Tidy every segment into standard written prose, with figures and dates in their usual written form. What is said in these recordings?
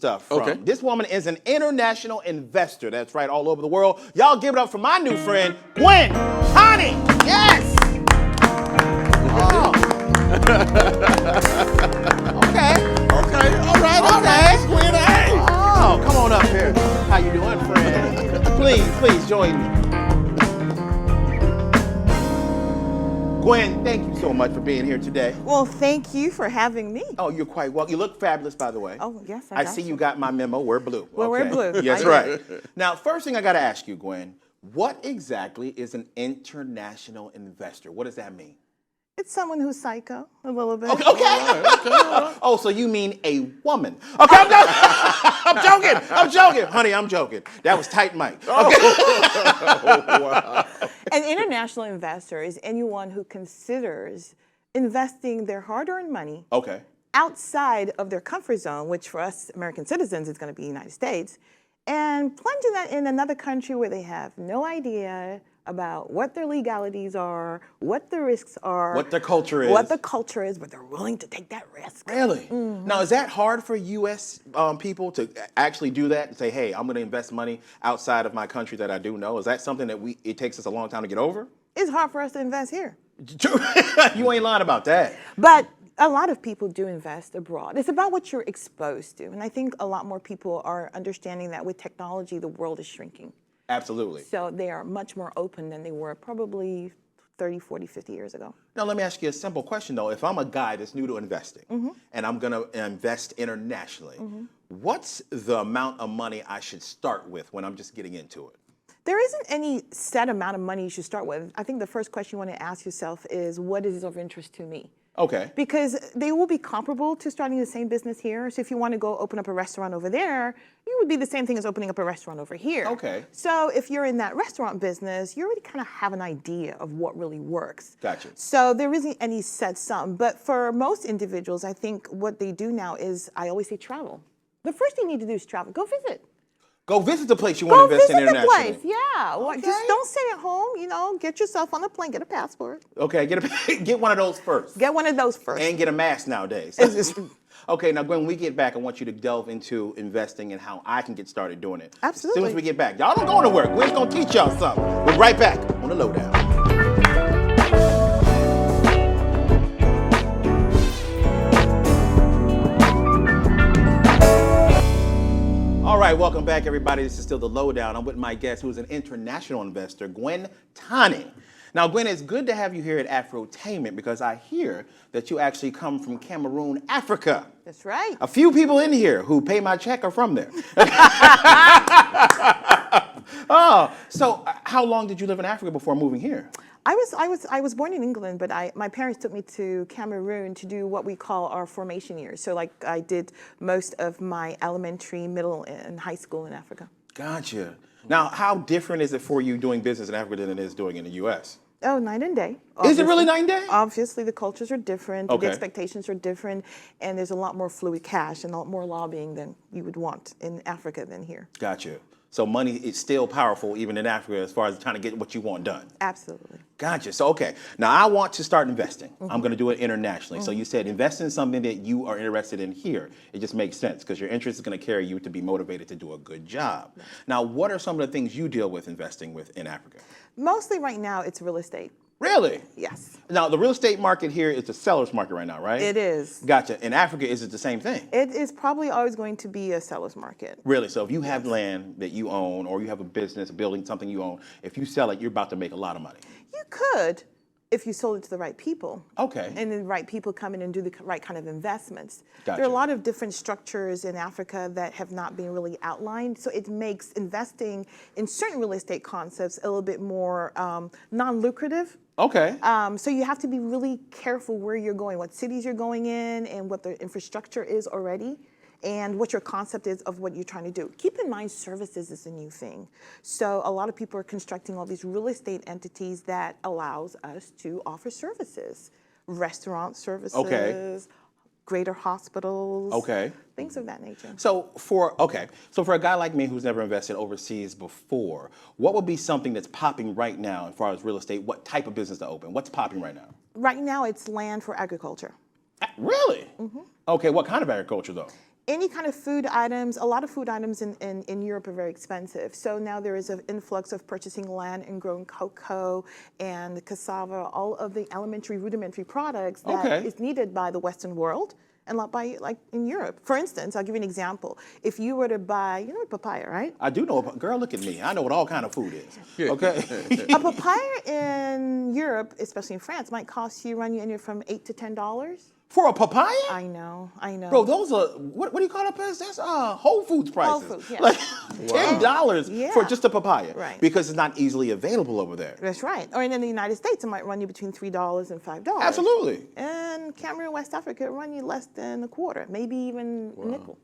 stuff from. Okay. This woman is an international investor. That's right, all over the world. Y'all give it up for my new friend, Gwen Tanyi. Yes. Oh. Okay. Okay. All right. Gwen, hey. Oh, come on up here. How you doing, friend? Please join me. Gwen, thank you so much for being here today. Well, thank you for having me. Oh, you're quite welcome. You look fabulous, by the way. Oh, yes, I see you got my memo. We're blue. Well, we're blue. Yes, I right. Now, first thing I got to ask you, Gwen, what exactly is an international investor? What does that mean? It's someone who's psycho, a little bit. Okay. All right. Oh, so you mean a woman? Okay, I'm joking, honey. I'm joking. That was tight, Mike. Okay. Oh, wow. An international investor is anyone who considers investing their hard-earned money outside of their comfort zone, which for us American citizens is going to be the United States, and plunging that in another country where they have no idea about what their legalities are, what the risks are, what the culture is, but they're willing to take that risk. Really? Mm-hmm. Now, is that hard for U.S. People to actually do that and say, hey, I'm going to invest money outside of my country that I do know? Is that something that it takes us a long time to get over? It's hard for us to invest here. You ain't lying about that. But a lot of people do invest abroad. It's about what you're exposed to. And I think a lot more people are understanding that with technology, the world is shrinking. Absolutely. So they are much more open than they were probably 30, 40, 50 years ago. Now, let me ask you a simple question, though. If I'm a guy that's new to investing and I'm going to invest internationally, what's the amount of money I should start with when I'm just getting into it? There isn't any set amount of money you should start with. I think the first question you want to ask yourself is, what is of interest to me? Okay. Because they will be comparable to starting the same business here. So if you want to go open up a restaurant over there, it would be the same thing as opening up a restaurant over here. Okay. So if you're in that restaurant business, you already kind of have an idea of what really works. Gotcha. So there isn't any set sum. But for most individuals, I think what they do now is, I always say travel. The first thing you need to do is travel. Go visit. Go visit the place you want to invest in internationally. Go visit the place, yeah. Well, just don't stay at home, get yourself on a plane, get a passport. Okay, get one of those first. Get one of those first. And get a mask nowadays. Okay, now Gwen, when we get back, I want you to delve into investing and how I can get started doing it. Absolutely. As soon as we get back. Y'all don't go to work. Gwen's going to teach y'all something. We'll be right back on The Lowdown. All right, welcome back, everybody. This is still The Lowdown. I'm with my guest, who is an international investor, Gwen Tanyi. Now, Gwen, it's good to have you here at Afrotainment because I hear that you actually come from Cameroon, Africa. That's right. A few people in here who pay my check are from there. Oh, so how long did you live in Africa before moving here? I was born in England, but my parents took me to Cameroon to do what we call our formation years. So like I did most of my elementary, middle, and high school in Africa. Gotcha. Now, how different is it for you doing business in Africa than it is doing in the U.S.? Oh, night and day. Is it really night and day? Obviously, the cultures are different, Okay. the expectations are different, and there's a lot more fluid cash and a lot more lobbying than you would want in Africa than here. Gotcha. So money is still powerful even in Africa as far as trying to get what you want done. Absolutely. Gotcha. So, okay. Now, I want to start investing. I'm going to do it internationally. So you said invest in something that you are interested in here. It just makes sense because your interest is going to carry you to be motivated to do a good job. Now, what are some of the things you deal with investing with in Africa? Mostly right now, it's real estate. Really? Yes. Now, the real estate market here is the seller's market right now, right? It is. Gotcha. In Africa, is it the same thing? It is probably always going to be a seller's market. Really? So if you have land that you own or you have a business, a building, something you own, if you sell it, you're about to make a lot of money. You could if you sold it to the right people. Okay. And the right people come in and do the right kind of investments. Gotcha. There are a lot of different structures in Africa that have not been really outlined. So it makes investing in certain real estate concepts a little bit more non-lucrative. Okay. So you have to be really careful where you're going, what cities you're going in, and what the infrastructure is already, and what your concept is of what you're trying to do. Keep in mind, services is a new thing. So a lot of people are constructing all these real estate entities that allows us to offer services, restaurant services, greater hospitals, things of that nature. So for a guy like me who's never invested overseas before, what would be something that's popping right now as far as real estate? What type of business to open? What's popping right now? Right now, it's land for agriculture. Really? Mm-hmm. Okay, what kind of agriculture though? Any kind of food items, a lot of food items in Europe are very expensive. So now there is an influx of purchasing land and growing cocoa and cassava, all of the rudimentary products that is needed by the Western world and not by, like, in Europe. For instance, I'll give you an example. If you were to buy, you know what papaya, right? I do know. Girl, look at me. I know what all kind of food is. Okay. A papaya in Europe, especially in France, might cost you, run you anywhere from $8 to $10. For a papaya? I know. Bro, those are, what do you call that price? That's Whole Foods prices. Whole Foods, yeah. Like $10 for just a papaya. Right. Because it's not easily available over there. That's right. Or in the United States, it might run you between $3 and $5. Absolutely. And Cameroon, West Africa, it run you less than a quarter, maybe even a nickel.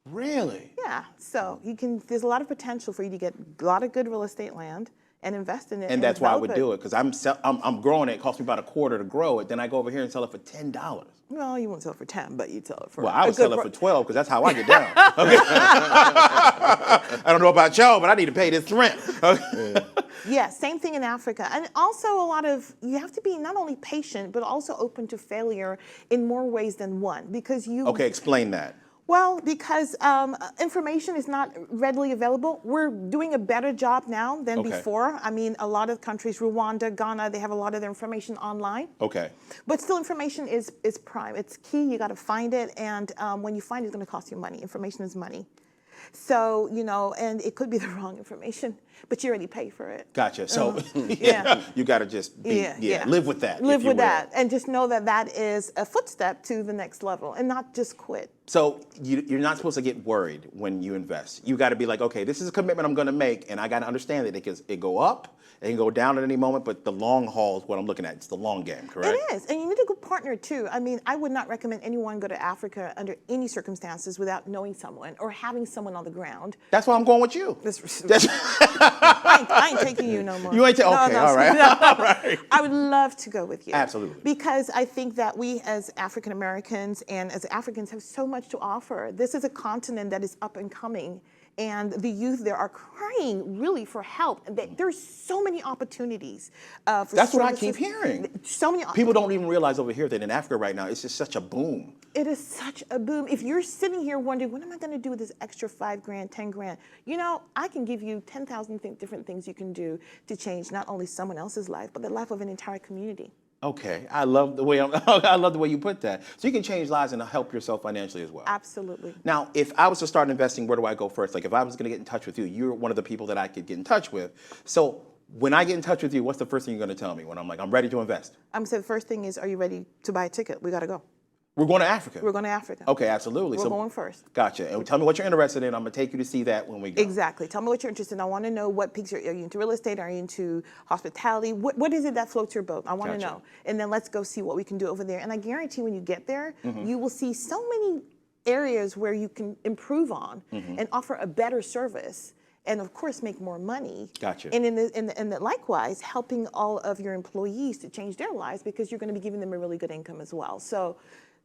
Really? Yeah. So there's a lot of potential for you to get a lot of good real estate land and invest in it. And that's why I would do it, because I'm growing it. It costs me about a quarter to grow it. Then I go over here and sell it for $10. Well, you won't sell it for 10, but you'd sell it for. Well, I would sell it for 12 because that's how I get down. Okay. I don't know about y'all, but I need to pay this rent. Okay. Yeah, same thing in Africa. And also you have to be not only patient, but also open to failure in more ways than one, because Okay, explain that. Well, because information is not readily available. We're doing a better job now than before. I mean, a lot of countries, Rwanda, Ghana, they have a lot of their information online. Okay. But still, information is prime. It's key. You got to find it. And when you find it, it's going to cost you money. Information is money. So, and it could be the wrong information, but you already pay for it. Gotcha. So, you got to just live with that. Live with that. And just know that that is a footstep to the next level and not just quit. So you're not supposed to get worried when you invest. You got to be like, okay, this is a commitment I'm going to make, and I got to understand that it can go up, it can go down at any moment, but the long haul is what I'm looking at. It's the long game, correct? It is, and you need a good partner too. I mean, I would not recommend anyone go to Africa under any circumstances without knowing someone or having someone on the ground. That's why I'm going with you. I ain't taking you no more. You ain't taking, okay, all right. All right. I would love to go with you. Absolutely. Because I think that we as African Americans and as Africans have so much to offer. This is a continent that is up and coming. And the youth there are crying really for help. There's so many opportunities for That's services. what I keep hearing. So many people don't even realize over here that in Africa right now, it's just such a boom. It is such a boom. If you're sitting here wondering, what am I going to do with this extra $5,000, $10,000? I can give you 10,000 different things you can do to change not only someone else's life, but the life of an entire community. Okay, I love the way I love the way you put that. So you can change lives and help yourself financially as well. Absolutely. Now, if I was to start investing, where do I go first? Like, if I was going to get in touch with you, you're one of the people that I could get in touch with. So when I get in touch with you, what's the first thing you're going to tell me when I'm like, I'm ready to invest? I'm going to say the first thing is, are you ready to buy a ticket? We got to go. We're going to Africa. We're going to Africa. Okay, absolutely. We're going first. Gotcha. And tell me what you're interested in. I'm going to take you to see that when we go. Exactly. Tell me what you're interested in. I want to know what piques are you into real estate? Are you into hospitality? What is it that floats your boat? I want to know. And then let's go see what we can do over there. And I guarantee when you get there, you will see so many areas where you can improve on and offer a better service. And of course, make more money. Gotcha. And likewise, helping all of your employees to change their lives because you're going to be giving them a really good income as well. So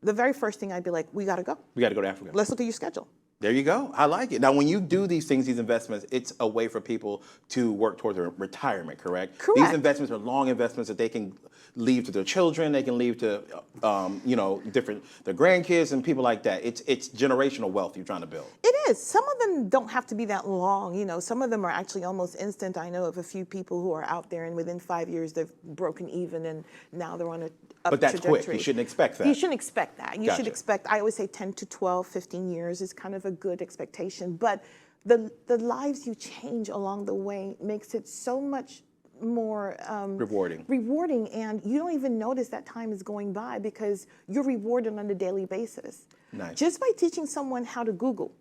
the very first thing I'd be like, we got to go. We got to go to Africa. Let's look at your schedule. There you go. I like it. Now, when you do these things, these investments, it's a way for people to work towards their retirement, correct? Correct. These investments are long investments that they can leave to their children. They can leave to, their grandkids and people like that. It's generational wealth you're trying to build. It is. Some of them don't have to be that long. Some of them are actually almost instant. I know of a few people who are out there and within 5 years they've broken even and now they're on a But that's trajectory. quick. You shouldn't expect that. You shouldn't expect that. You Gotcha. should expect, I always say 10 to 12, 15 years is kind of a good expectation. But the lives you change along the way makes it so much more rewarding, and you don't even notice that time is going by because you're rewarded on a daily basis. Nice. Just by teaching someone how to Google.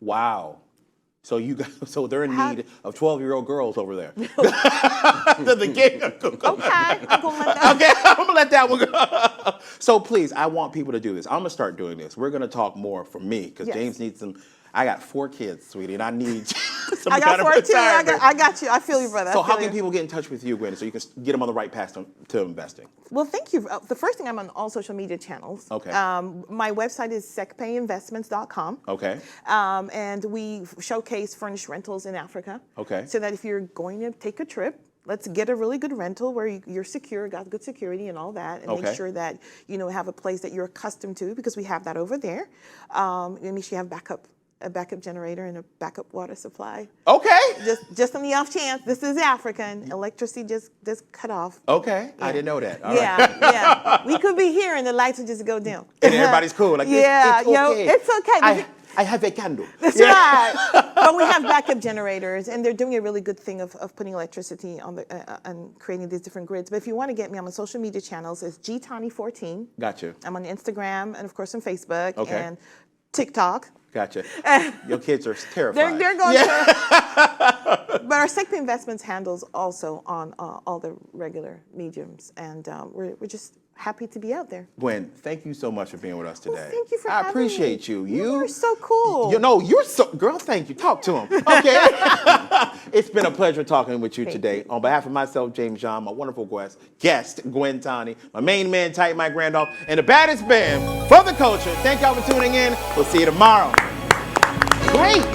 Wow. So they're in need of 12-year-old girls over there. The game of Google. Okay, I'm gonna let that. Okay, I'm gonna let that one go. So please, I want people to do this. I'm gonna start doing this. We're gonna talk more for me because Yes. James needs some. I got 4 kids, sweetie, and I need some I got kind of 4 too. retirement. I got you. I feel you, brother. So I feel how can you. people get in touch with you, Gwen, so you can get them on the right path to investing? Well, thank you. The first thing, I'm on all social media channels. Okay. My website is secpayinvestments.com. Okay. And we showcase furnished rentals in Africa. Okay. So that if you're going to take a trip, let's get a really good rental where you're secure, got good security and all that, and Okay. make sure that have a place that you're accustomed to, because we have that over there. And make sure you have a backup generator and a backup water supply. Okay. Just on the off chance this is Africa and electricity just cut off. Okay. I didn't know that. All right. Yeah. We could be here and the lights would just go dim. And everybody's cool. Like, yeah, it's okay. it's okay. I have a candle. That's right. But we have backup generators, and they're doing a really good thing of putting electricity on and creating these different grids. But if you want to get me on my social media channels, it's GTani14. Gotcha. I'm on Instagram and of course on Facebook Okay. and TikTok. Gotcha. Your kids are terrified. They're going to. But our Sector Investments handles also on all the regular mediums, and we're just happy to be out there. Gwen, thank you so much for being with us today. Well, thank you for I having appreciate me. you. You're so cool. You're so, girl, thank you. Talk to him. Okay. It's been a pleasure talking with you today. you. On behalf of myself, James Yon, my wonderful guest, Gwen Tanyi, my main man, Tight Mike Randolph, and the baddest band for the culture. Thank y'all for tuning in. We'll see you tomorrow. Great.